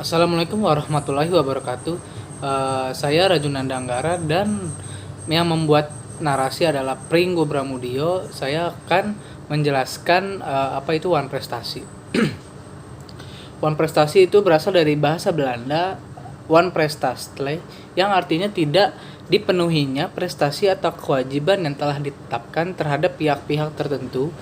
Assalamualaikum warahmatullahi wabarakatuh. Saya Rajunanda Anggara dan yang membuat narasi adalah Pringgo Bramudio. Saya akan menjelaskan apa itu wan prestasi. Wan prestasi itu berasal dari bahasa Belanda wan prestastle yang artinya tidak dipenuhinya prestasi atau kewajiban yang telah ditetapkan terhadap pihak-pihak tertentu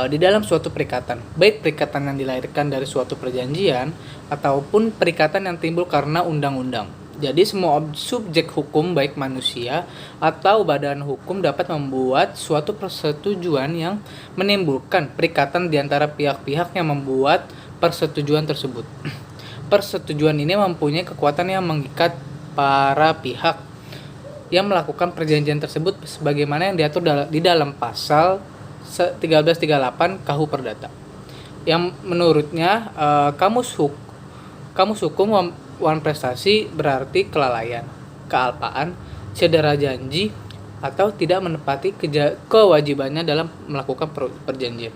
di dalam suatu perikatan, baik perikatan yang dilahirkan dari suatu perjanjian ataupun perikatan yang timbul karena undang-undang. Jadi semua subjek hukum baik manusia atau badan hukum dapat membuat suatu persetujuan yang menimbulkan perikatan di antara pihak-pihak yang membuat persetujuan tersebut. Persetujuan ini mempunyai kekuatan yang mengikat para pihak yang melakukan perjanjian tersebut sebagaimana yang diatur di dalam pasal 1338 KUH Perdata, yang menurutnya kamus hukum wan prestasi berarti kelalaian, kealpaan, cedera janji, atau tidak menepati kewajibannya dalam melakukan perjanjian.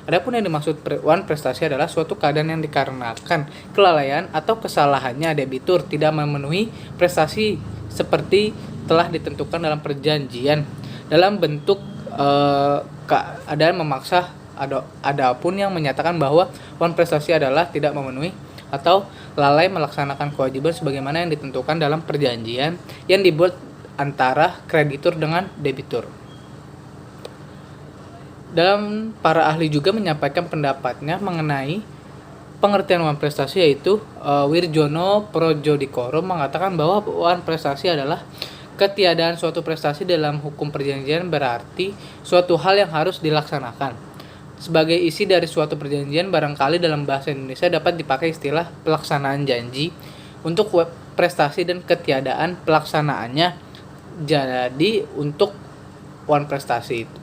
Adapun yang dimaksud wan prestasi adalah suatu keadaan yang dikarenakan kelalaian atau kesalahannya debitur tidak memenuhi prestasi seperti telah ditentukan dalam perjanjian dalam bentuk keadaan memaksa. Adapun yang menyatakan bahwa wan prestasi adalah tidak memenuhi atau lalai melaksanakan kewajiban sebagaimana yang ditentukan dalam perjanjian yang dibuat antara kreditur dengan debitur. Dalam para ahli juga menyampaikan pendapatnya mengenai pengertian wan prestasi, yaitu Wirjono Projodikoro mengatakan bahwa wan prestasi adalah ketiadaan suatu prestasi dalam hukum perjanjian, berarti suatu hal yang harus dilaksanakan. Sebagai isi dari suatu perjanjian, barangkali dalam bahasa Indonesia dapat dipakai istilah pelaksanaan janji untuk prestasi dan ketiadaan pelaksanaannya. Jadi untuk wan prestasi itu,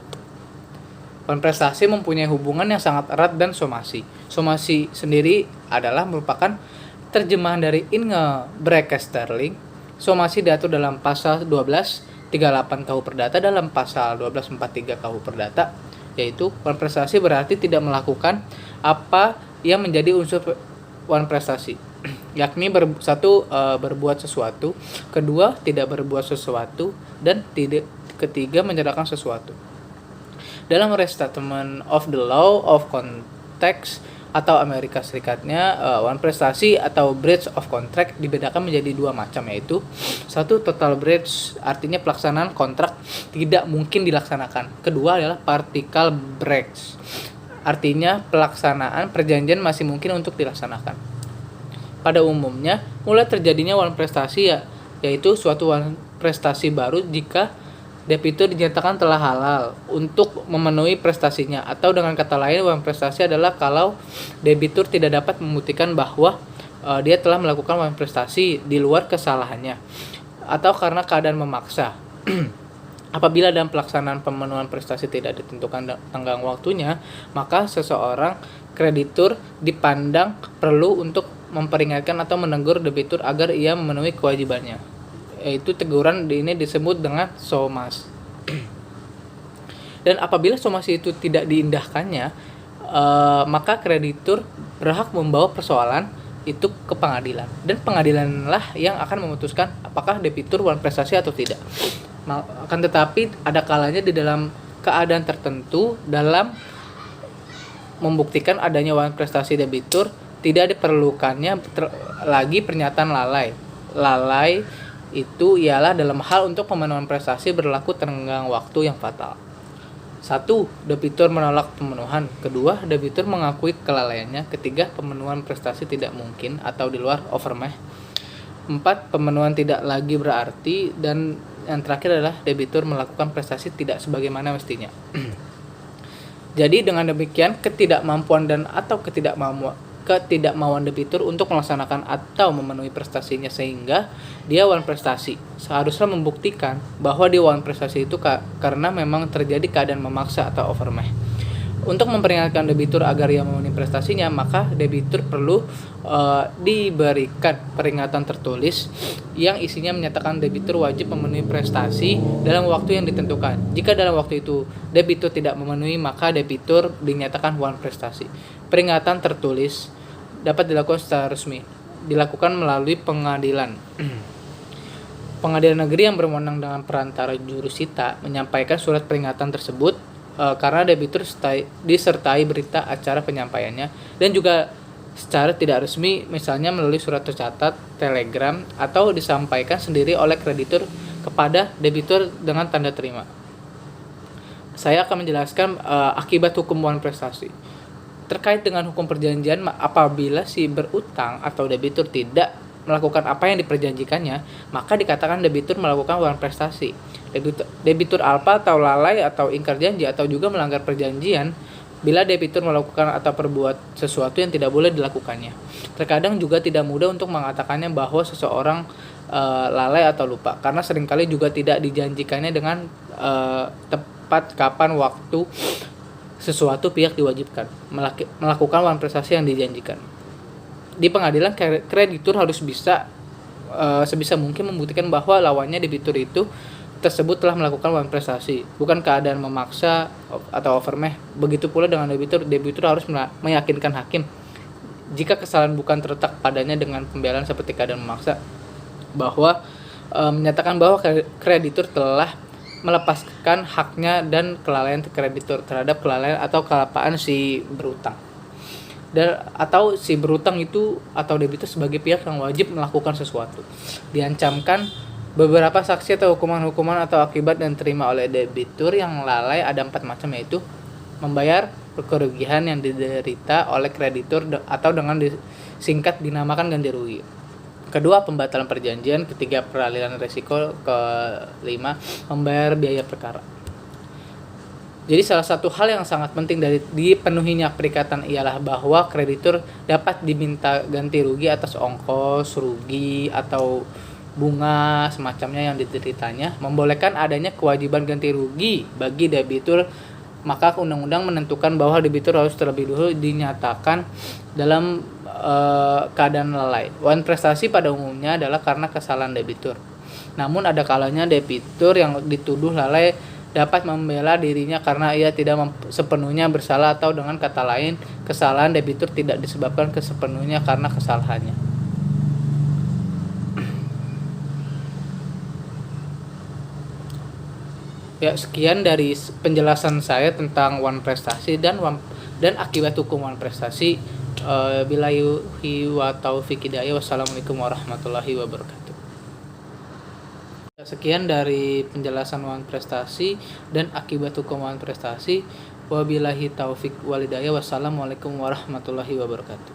wan prestasi mempunyai hubungan yang sangat erat dan somasi. Somasi sendiri adalah merupakan terjemahan dari ingebreke sterling. Somasi diatur dalam pasal 1238 KUH Perdata dalam pasal 1243 KUH Perdata, yaitu wan prestasi berarti tidak melakukan apa yang menjadi unsur wan prestasi, yakni berbuat sesuatu, kedua tidak berbuat sesuatu, dan ketiga menyerahkan sesuatu. Dalam Restatement of the Law of Contracts atau Amerika Serikatnya, wan prestasi atau breach of contract dibedakan menjadi dua macam, yaitu satu, total breach, artinya pelaksanaan kontrak tidak mungkin dilaksanakan. Kedua adalah partial breach, artinya pelaksanaan perjanjian masih mungkin untuk dilaksanakan. Pada umumnya, mulai terjadinya wan prestasi yaitu suatu wan prestasi baru jika debitur dinyatakan telah halal untuk memenuhi prestasinya, atau dengan kata lain wan prestasi adalah kalau debitur tidak dapat membuktikan bahwa dia telah melakukan wan prestasi di luar kesalahannya atau karena keadaan memaksa. Apabila dalam pelaksanaan pemenuhan prestasi tidak ditentukan tenggang waktunya, maka seseorang kreditur dipandang perlu untuk memperingatkan atau menegur debitur agar ia memenuhi kewajibannya, yaitu teguran ini disebut dengan somas. Dan apabila somasi itu tidak diindahkannya, maka kreditur berhak membawa persoalan itu ke pengadilan, dan pengadilanlah yang akan memutuskan apakah debitur wan prestasi atau tidak. Akan tetapi ada kalanya di dalam keadaan tertentu dalam membuktikan adanya wan prestasi debitur tidak diperlukannya lagi pernyataan lalai itu ialah dalam hal untuk pemenuhan prestasi berlaku tenggang waktu yang fatal. 1. Debitur menolak pemenuhan. Kedua, debitur mengakui kelalaiannya. Ketiga, pemenuhan prestasi tidak mungkin atau di luar overmeh. 4. Pemenuhan tidak lagi berarti. Dan yang terakhir adalah debitur melakukan prestasi tidak sebagaimana mestinya. Jadi dengan demikian ketidakmampuan dan atau ketidakmauan debitur untuk melaksanakan atau memenuhi prestasinya sehingga dia wan prestasi seharusnya membuktikan bahwa dia wan prestasi itu karena memang terjadi keadaan memaksa atau overmeh. Untuk memperingatkan debitur agar ia memenuhi prestasinya, maka debitur perlu diberikan peringatan tertulis yang isinya menyatakan debitur wajib memenuhi prestasi dalam waktu yang ditentukan. Jika dalam waktu itu debitur tidak memenuhi, maka debitur dinyatakan wan prestasi. Peringatan tertulis dapat dilakukan secara resmi dilakukan melalui pengadilan. Pengadilan negeri yang berwenang dengan perantara jurusita menyampaikan surat peringatan tersebut karena debitur disertai berita acara penyampaiannya, dan juga secara tidak resmi, misalnya melalui surat tercatat, telegram, atau disampaikan sendiri oleh kreditur kepada debitur dengan tanda terima. Saya akan menjelaskan akibat hukum wan prestasi. Terkait dengan hukum perjanjian, apabila si berutang atau debitur tidak melakukan apa yang diperjanjikannya, maka dikatakan debitur melakukan wan prestasi. Debitur alpa atau lalai atau ingkar janji atau juga melanggar perjanjian bila debitur melakukan atau perbuat sesuatu yang tidak boleh dilakukannya. Terkadang juga tidak mudah untuk mengatakannya bahwa seseorang lalai atau lupa, karena seringkali juga tidak dijanjikannya dengan tepat kapan waktu sesuatu pihak diwajibkan melakukan wan prestasi yang dijanjikan. Di pengadilan, kreditur harus bisa sebisa mungkin membuktikan bahwa lawannya debitur itu tersebut telah melakukan wan prestasi, bukan keadaan memaksa atau overmeh. Begitu pula dengan debitur harus meyakinkan hakim jika kesalahan bukan terletak padanya dengan pembelaan seperti keadaan memaksa, bahwa menyatakan bahwa kreditur telah melepaskan haknya dan kelalaian kreditur terhadap kelalaian atau kelapaan si berutang. Atau si berutang itu atau debitur sebagai pihak yang wajib melakukan sesuatu. Diancamkan beberapa saksi atau hukuman atau akibat yang diterima oleh debitur yang lalai ada 4 macam, yaitu membayar kerugian yang diderita oleh kreditur atau dengan disingkat dinamakan ganti rugi. Kedua, pembatalan perjanjian. Ketiga, peralihan risiko. Kelima, membayar biaya perkara. Jadi salah satu hal yang sangat penting dari dipenuhinya perikatan ialah bahwa kreditur dapat diminta ganti rugi atas ongkos, rugi, atau bunga semacamnya yang dideritanya, membolehkan adanya kewajiban ganti rugi bagi debitur. Maka undang-undang menentukan bahwa debitur harus terlebih dahulu dinyatakan dalam keadaan lalai. Wan prestasi pada umumnya adalah karena kesalahan debitur. Namun ada kalanya debitur yang dituduh lalai dapat membela dirinya karena ia tidak sepenuhnya bersalah, atau dengan kata lain, kesalahan debitur tidak disebabkan sepenuhnya karena kesalahannya. Ya, sekian dari penjelasan saya tentang wan prestasi dan akibat hukum wan prestasi. Billahi wa taufiq hidayah. Wassalamualaikum warahmatullahi wabarakatuh. Sekian dari penjelasan wan prestasi dan akibat hukum wan prestasi. Wabillahi taufik walhidayah. Wassalamualaikum warahmatullahi wabarakatuh.